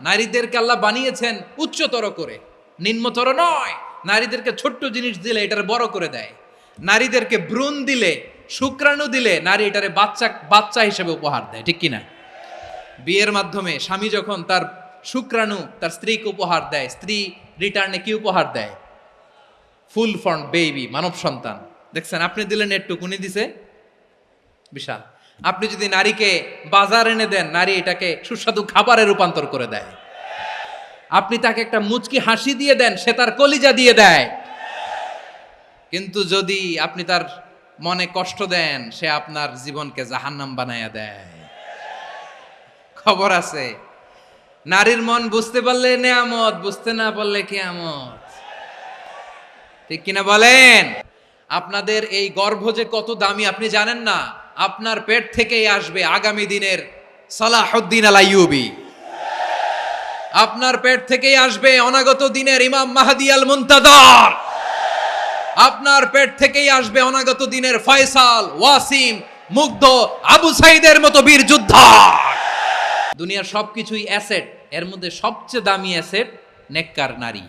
নারীদেরকে আল্লাহ বানিয়েছেন উচ্চতর করে, নিম্নতর নয়। নারীদেরকে ছোট্ট জিনিস দিলে এটারে বড় করে দেয়। নারীদেরকে ভ্রূণ দিলে, শুক্রাণু দিলে নারী এটারে বাচ্চা বাচ্চা হিসেবে উপহার দেয়, ঠিক কিনা? বিয়ের মাধ্যমে স্বামী যখন তার শুক্রাণু তার স্ত্রীকে উপহার দেয়, স্ত্রী রিটার্নে কি উপহার দেয়? ফুল ফর্ম বেবি, মানব সন্তান। দেখছেন, আপনি দিলেন একটুক, উনি দিছে বিশাল। আপনি যদি নারীকে বাজার এনে দেন, নারী এটাকে সুস্বাদু খাবারে রূপান্তর করে দেয়। আপনি তাকে একটা মুচকি হাসি দিয়ে দেন, সে তার কলিজা দিয়ে দেয়। কিন্তু যদি আপনি তার মনে কষ্ট দেন, সে আপনার জীবনকে জাহান্নাম বানায়া দেয়। খবর আছে, নারীর মন বুঝতে পারলে নেয়ামত, বুঝতে না পারলে কিয়ামত। ঠিক কিনা বলেন? আপনাদের এই গর্ভ যে কত দামি আপনি জানেন না। আপনার পেট থেকেই আসবে আগামী দিনের সালাহুদ্দিন আল আইয়ুবী। আপনার পেট থেকেই আসবে অনাগত দিনের ইমাম মাহদী আল মুনতাজার। আপনার পেট থেকেই আসবে অনাগত দিনের ফয়সাল, ওয়াসিম, মুগ্ধ, আবু সাইদের মতো বীর যোদ্ধা। দুনিয়ার সবকিছুই অ্যাসেট, এর মধ্যে সবচেয়ে দামি অ্যাসেট নেককার নারী।